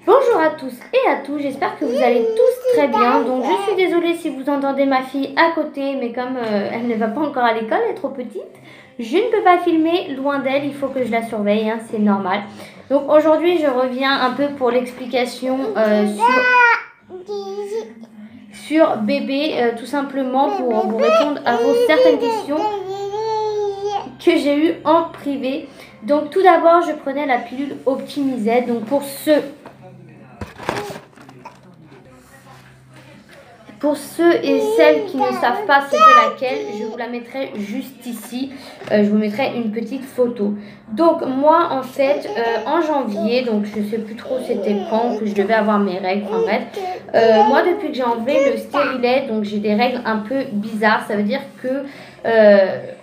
Bonjour à tous et à tous, j'espère que vous allez tous très bien. Donc je suis désolée si vous entendez ma fille à côté, mais comme elle ne va pas encore à l'école, elle est trop petite, je ne peux pas filmer loin d'elle, il faut que je la surveille, hein, c'est normal. Donc aujourd'hui je reviens un peu pour l'explication sur bébé, tout simplement pour vous répondre à vos certaines questions que j'ai eues en privé. Donc tout d'abord je prenais la pilule optimisée, donc pour ceux et celles qui ne savent pas c'était laquelle, je vous la mettrai juste ici. Je vous mettrai une petite photo. Donc moi en fait en janvier, donc je sais plus trop c'était quand que je devais avoir mes règles, enfin bref. Moi depuis que j'ai enlevé le stérilet, donc j'ai des règles un peu bizarres. Ça veut dire que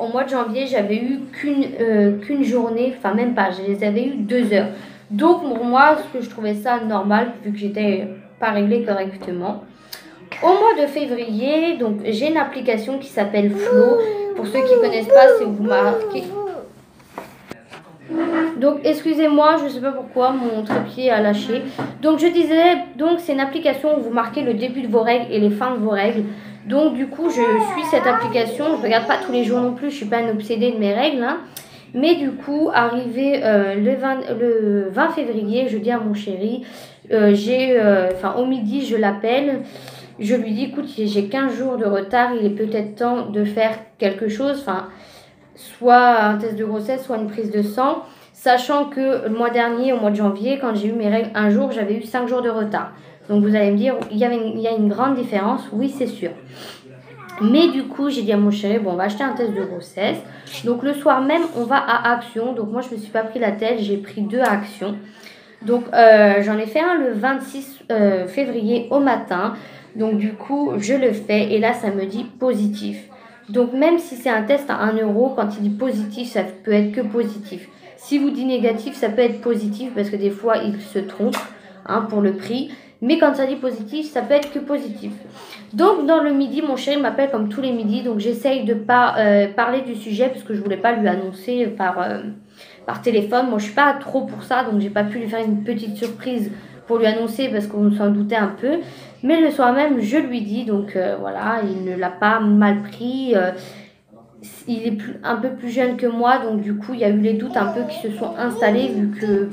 au mois de janvier j'avais eu qu'une journée, enfin même pas, je les avais eu 2 heures. Donc pour moi, ce que je trouvais ça normal vu que j'étais pas réglée correctement. Au mois de février, donc j'ai une application qui s'appelle Flow. Pour ceux qui ne connaissent pas, c'est où vous marquez. Donc excusez-moi, je ne sais pas pourquoi mon trépied a lâché. Donc je disais, donc c'est une application où vous marquez le début de vos règles et les fins de vos règles. Donc du coup, je suis cette application. Je ne regarde pas tous les jours non plus. Je ne suis pas une obsédée de mes règles, hein. Mais du coup, arrivé le 20 février, je dis à mon chéri, au midi, je l'appelle. Je lui dis, écoute, j'ai 15 jours de retard, il est peut-être temps de faire quelque chose, enfin, soit un test de grossesse, soit une prise de sang, sachant que le mois dernier, au mois de janvier, quand j'ai eu mes règles un jour, j'avais eu 5 jours de retard. Donc vous allez me dire, il y a une grande différence, oui c'est sûr. Mais du coup, j'ai dit à mon chéri, bon, on va acheter un test de grossesse. Donc le soir même, on va à Action. Donc moi, je ne me suis pas pris la tête, j'ai pris 2 à Action. Donc j'en ai fait un le 26 février au matin. Donc du coup, je le fais et là, ça me dit positif. Donc même si c'est un test à 1 euro, quand il dit positif, ça peut être que positif. Si vous dit négatif, ça peut être positif parce que des fois, il se trompe, hein, pour le prix. Mais quand ça dit positif, ça peut être que positif. Donc dans le midi, mon chéri m'appelle comme tous les midis. Donc j'essaye de ne pas parler du sujet parce que je ne voulais pas lui annoncer par téléphone. Moi, je ne suis pas trop pour ça. Donc j'ai pas pu lui faire une petite surprise pour lui annoncer parce qu'on s'en doutait un peu. Mais le soir même, je lui dis. Donc voilà, il ne l'a pas mal pris. Il est un peu plus jeune que moi. Donc du coup, il y a eu les doutes un peu qui se sont installés vu que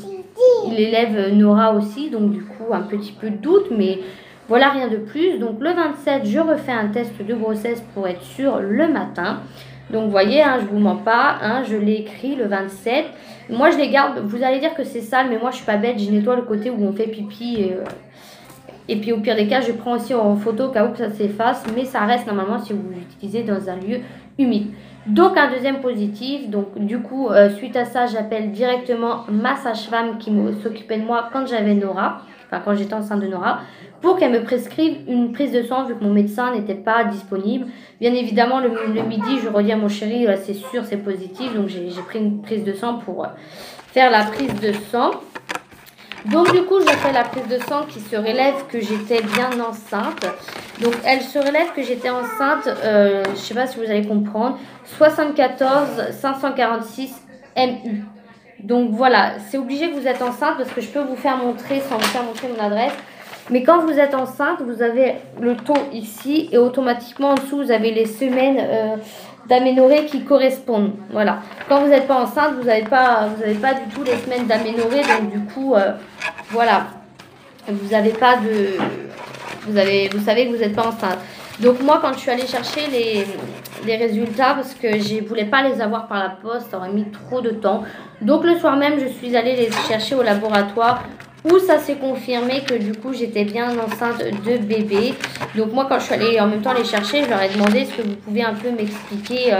il élève Nora aussi. Donc du coup, un petit peu de doute. Mais voilà, rien de plus. Donc le 27, je refais un test de grossesse pour être sûre le matin. Donc vous voyez, hein, je ne vous mens pas, hein, je l'ai écrit le 27. Moi je les garde, vous allez dire que c'est sale, mais moi je suis pas bête, je nettoie le côté où on fait pipi. Et puis au pire des cas, je prends aussi en photo au cas où que ça s'efface. Mais ça reste normalement si vous l'utilisez dans un lieu humide. Donc un deuxième positif. Donc du coup, suite à ça, j'appelle directement ma sage-femme qui s'occupait de moi quand j'avais Nora. Enfin quand j'étais enceinte de Nora. Pour qu'elle me prescrive une prise de sang vu que mon médecin n'était pas disponible. Bien évidemment, le midi, je redis à mon chéri, c'est sûr, c'est positif. Donc j'ai pris une prise de sang pour faire la prise de sang. Donc du coup, je fais la prise de sang qui se relève que j'étais bien enceinte. Donc elle se relève que j'étais enceinte, je ne sais pas si vous allez comprendre, 74 546 MU. Donc voilà, c'est obligé que vous êtes enceinte parce que je peux vous faire montrer sans vous faire montrer mon adresse. Mais quand vous êtes enceinte, vous avez le taux ici et automatiquement en dessous, vous avez les semaines d'aménorrhée qui correspondent. Voilà. Quand vous n'êtes pas enceinte, vous n'avez pas du tout les semaines d'aménorrhée. Donc du coup, voilà. Vous n'avez pas de... Vous savez que vous n'êtes pas enceinte. Donc moi, quand je suis allée chercher les résultats, parce que je ne voulais pas les avoir par la poste, ça aurait mis trop de temps. Donc le soir même, je suis allée les chercher au laboratoire où ça s'est confirmé que du coup, j'étais bien enceinte de bébé. Donc moi, quand je suis allée en même temps les chercher, je leur ai demandé est-ce que vous pouvez un peu m'expliquer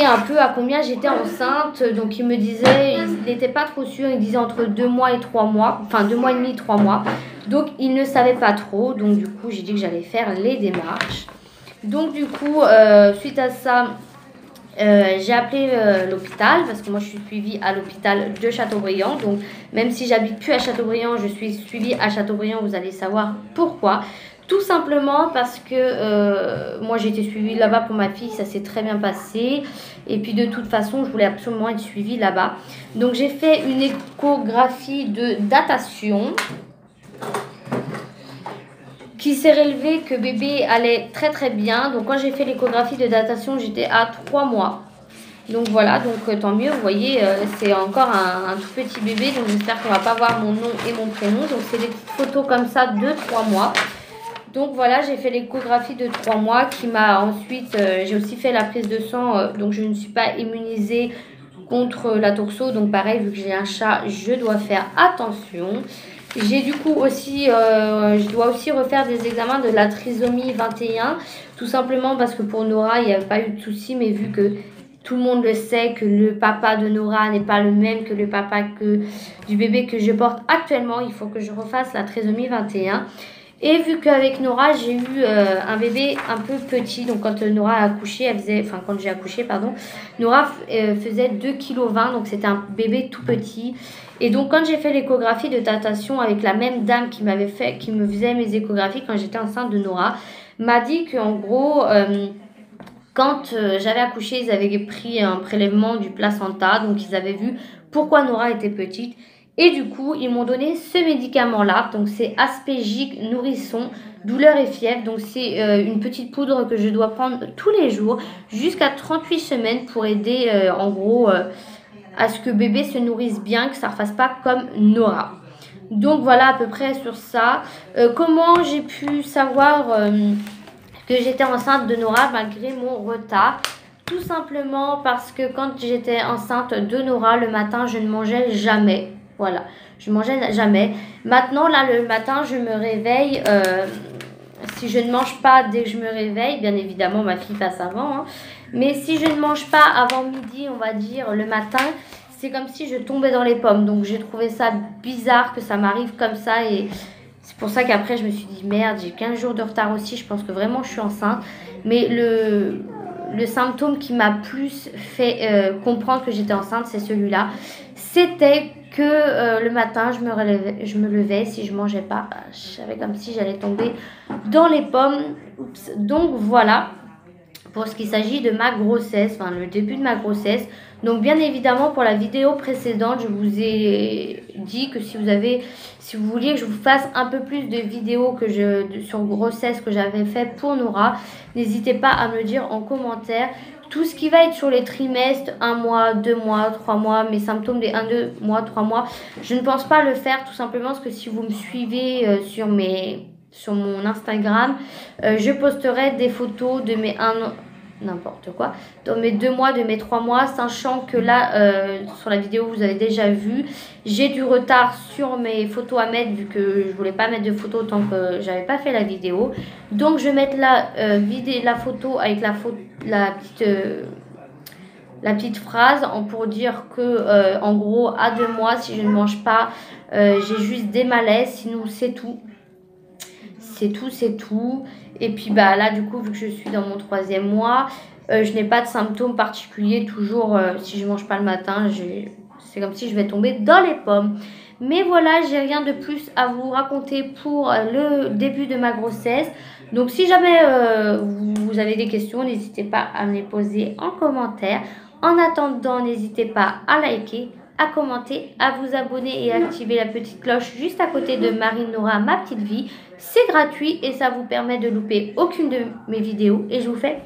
un peu à combien j'étais enceinte. Donc il me disait, il n'était pas trop sûr, il disait entre 2 mois et 3 mois, enfin 2 mois et demi, 3 mois. Donc il ne savait pas trop, donc du coup j'ai dit que j'allais faire les démarches. Donc du coup, suite à ça, j'ai appelé l'hôpital parce que moi je suis suivie à l'hôpital de Châteaubriand. Donc même si j'habite plus à Châteaubriand, je suis suivie à Châteaubriand, vous allez savoir pourquoi. Tout simplement parce que moi j'ai été suivie là-bas pour ma fille, ça s'est très bien passé. Et puis de toute façon, je voulais absolument être suivie là-bas. Donc j'ai fait une échographie de datation qui s'est révélé que bébé allait très très bien. Donc quand j'ai fait l'échographie de datation, j'étais à 3 mois. Donc voilà, donc tant mieux, vous voyez, c'est encore un tout petit bébé. Donc j'espère qu'on va pas voir mon nom et mon prénom. Donc c'est des petites photos comme ça de 3 mois. Donc voilà, j'ai fait l'échographie de 3 mois qui m'a ensuite, j'ai aussi fait la prise de sang. Donc je ne suis pas immunisée contre la toxo. Donc pareil, vu que j'ai un chat, je dois faire attention. J'ai du coup aussi, je dois aussi refaire des examens de la trisomie 21. Tout simplement parce que pour Nora, il n'y avait pas eu de souci. Mais vu que tout le monde le sait, que le papa de Nora n'est pas le même que le papa du bébé que je porte actuellement, il faut que je refasse la trisomie 21. Et vu qu'avec Nora, j'ai eu un bébé un peu petit, donc quand Nora a accouché, quand j'ai accouché, pardon, Nora faisait 2,20 kg, donc c'était un bébé tout petit. Et donc quand j'ai fait l'échographie de datation avec la même dame qui me faisait mes échographies quand j'étais enceinte de Nora, m'a dit qu'en gros, quand j'avais accouché, ils avaient pris un prélèvement du placenta, donc ils avaient vu pourquoi Nora était petite. Et du coup, ils m'ont donné ce médicament-là. Donc, c'est Aspégique Nourrisson, douleur et fièvre. Donc, c'est une petite poudre que je dois prendre tous les jours jusqu'à 38 semaines pour aider, en gros, à ce que bébé se nourrisse bien, que ça ne refasse pas comme Nora. Donc, voilà à peu près sur ça. Comment j'ai pu savoir que j'étais enceinte de Nora malgré mon retard? Tout simplement parce que quand j'étais enceinte de Nora, le matin, je ne mangeais jamais. Voilà, je mangeais jamais. Maintenant, là, le matin, je me réveille. Si je ne mange pas dès que je me réveille, bien évidemment, ma fille passe avant. Hein, mais si je ne mange pas avant midi, on va dire, le matin, c'est comme si je tombais dans les pommes. Donc, j'ai trouvé ça bizarre que ça m'arrive comme ça. Et c'est pour ça qu'après, je me suis dit, merde, j'ai 15 jours de retard aussi. Je pense que vraiment, je suis enceinte. Mais le symptôme qui m'a plus fait comprendre que j'étais enceinte, c'est celui-là. C'était que le matin, je me levais, si je mangeais pas, je savais comme si j'allais tomber dans les pommes. Oups. Donc voilà, pour ce qui s'agit de ma grossesse, enfin le début de ma grossesse. Donc bien évidemment, pour la vidéo précédente, je vous ai dit que si vous vouliez que je vous fasse un peu plus de vidéos sur grossesse que j'avais fait pour Nora, n'hésitez pas à me le dire en commentaire. Tout ce qui va être sur les trimestres, 1 mois, 2 mois, 3 mois, mes symptômes des 1, 2 mois, 3 mois, je ne pense pas le faire tout simplement parce que si vous me suivez sur mon Instagram, je posterai des photos de mes 1 an, n'importe quoi, dans mes 2 mois, de mes 3 mois, sachant que là, sur la vidéo, vous avez déjà vu, j'ai du retard sur mes photos à mettre, vu que je voulais pas mettre de photos tant que j'avais pas fait la vidéo. Donc, je vais mettre la photo avec la petite phrase pour dire que, en gros, à 2 mois, si je ne mange pas, j'ai juste des malaises, sinon c'est tout. C'est tout. Et puis bah là du coup, vu que je suis dans mon 3e mois, je n'ai pas de symptômes particuliers. Toujours si je mange pas le matin, c'est comme si je vais tomber dans les pommes. Mais voilà, j'ai rien de plus à vous raconter pour le début de ma grossesse. Donc si jamais vous avez des questions, n'hésitez pas à me les poser en commentaire. En attendant, n'hésitez pas à liker, à commenter, à vous abonner et à activer la petite cloche juste à côté de Marine Nora, ma petite vie. C'est gratuit et ça vous permet de louper aucune de mes vidéos. Et je vous fais